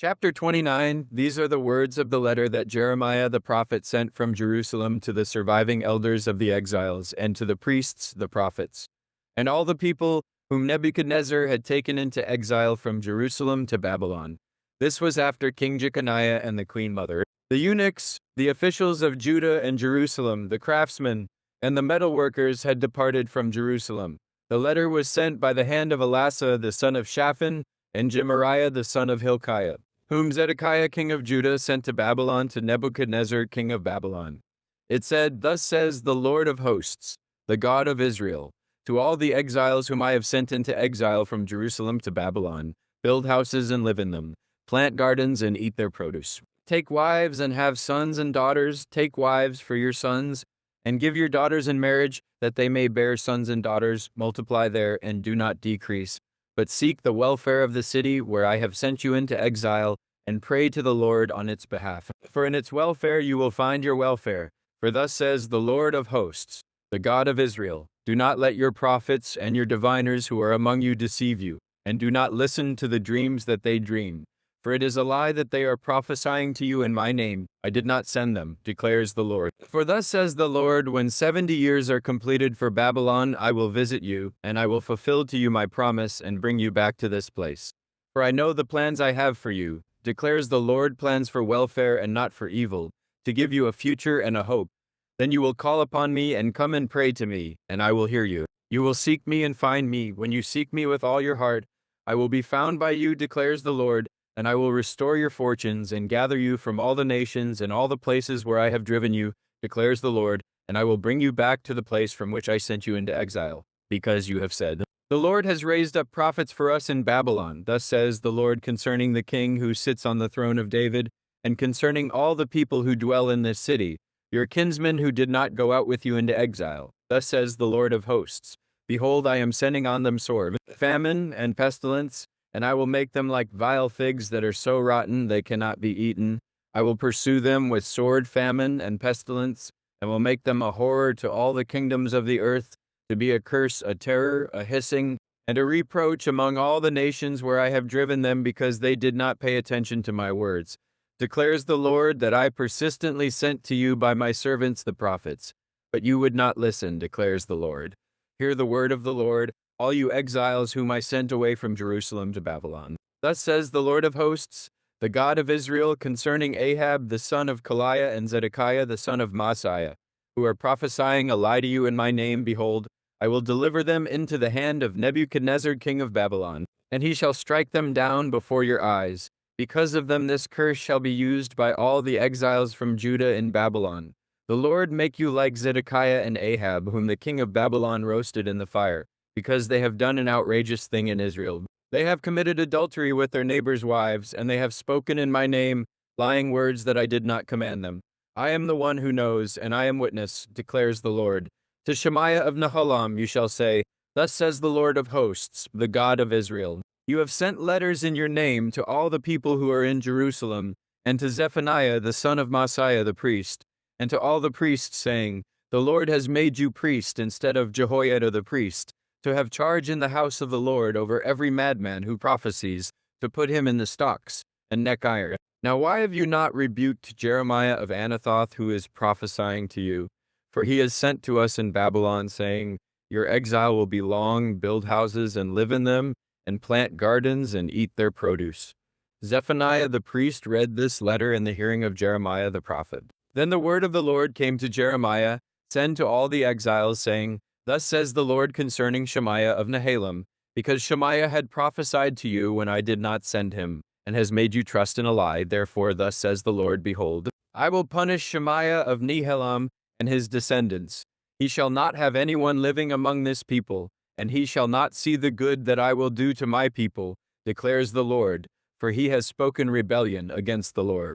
Chapter 29. These are the words of the letter that Jeremiah the prophet sent from Jerusalem to the surviving elders of the exiles, and to the priests, the prophets, and all the people whom Nebuchadnezzar had taken into exile from Jerusalem to Babylon. This was after King Jeconiah and the queen mother, the eunuchs, the officials of Judah and Jerusalem, the craftsmen, and the metal workers had departed from Jerusalem. The letter was sent by the hand of Elasah the son of Shaphan, and Gemariah the son of Hilkiah, whom Zedekiah king of Judah sent to Babylon to Nebuchadnezzar king of Babylon. It said, "Thus says the Lord of hosts, the God of Israel, to all the exiles whom I have sent into exile from Jerusalem to Babylon, build houses and live in them, plant gardens and eat their produce. Take wives and have sons and daughters, take wives for your sons, and give your daughters in marriage, that they may bear sons and daughters, multiply there and do not decrease. But seek the welfare of the city where I have sent you into exile, and pray to the Lord on its behalf. For in its welfare you will find your welfare. For thus says the Lord of hosts, the God of Israel, do not let your prophets and your diviners who are among you deceive you, and do not listen to the dreams that they dream. For it is a lie that they are prophesying to you in my name. I did not send them, declares the Lord. For thus says the Lord, when 70 years are completed for Babylon, I will visit you, and I will fulfill to you my promise and bring you back to this place. For I know the plans I have for you, declares the Lord, plans for welfare and not for evil, to give you a future and a hope. Then you will call upon me and come and pray to me, and I will hear you. You will seek me and find me. When you seek me with all your heart, I will be found by you, declares the Lord. And I will restore your fortunes and gather you from all the nations and all the places where I have driven you, declares the Lord, and I will bring you back to the place from which I sent you into exile, because you have said, the Lord has raised up prophets for us in Babylon. Thus says the Lord concerning the king who sits on the throne of David, and concerning all the people who dwell in this city, your kinsmen who did not go out with you into exile. Thus says the Lord of hosts, behold, I am sending on them sword, famine, and pestilence, and I will make them like vile figs that are so rotten they cannot be eaten. I will pursue them with sword, famine, and pestilence, and will make them a horror to all the kingdoms of the earth, to be a curse, a terror, a hissing, and a reproach among all the nations where I have driven them, because they did not pay attention to my words. Declares the Lord, that I persistently sent to you by my servants the prophets. But you would not listen, declares the Lord. Hear the word of the Lord, all you exiles whom I sent away from Jerusalem to Babylon. Thus says the Lord of hosts, the God of Israel, concerning Ahab the son of Kaliah and Zedekiah the son of Maaseiah, who are prophesying a lie to you in my name. Behold, I will deliver them into the hand of Nebuchadnezzar king of Babylon, and he shall strike them down before your eyes. Because of them this curse shall be used by all the exiles from Judah in Babylon. The Lord make you like Zedekiah and Ahab, whom the king of Babylon roasted in the fire, because they have done an outrageous thing in Israel. They have committed adultery with their neighbors' wives, and they have spoken in my name lying words that I did not command them. I am the one who knows, and I am witness, declares the Lord. To Shemaiah of Nehelam you shall say, thus says the Lord of hosts, the God of Israel. You have sent letters in your name to all the people who are in Jerusalem, and to Zephaniah the son of Maaseiah the priest, and to all the priests, saying, the Lord has made you priest instead of Jehoiada the priest, to have charge in the house of the Lord over every madman who prophesies, to put him in the stocks and neck iron. Now why have you not rebuked Jeremiah of Anathoth, who is prophesying to you? For he is sent to us in Babylon, saying, your exile will be long, build houses and live in them, and plant gardens and eat their produce. Zephaniah the priest read this letter in the hearing of Jeremiah the prophet. Then the word of the Lord came to Jeremiah, send to all the exiles, saying, thus says the Lord concerning Shemaiah of Nehelam, because Shemaiah had prophesied to you when I did not send him, and has made you trust in a lie. Therefore thus says the Lord, behold, I will punish Shemaiah of Nehelam and his descendants. He shall not have anyone living among this people, and he shall not see the good that I will do to my people, declares the Lord, for he has spoken rebellion against the Lord.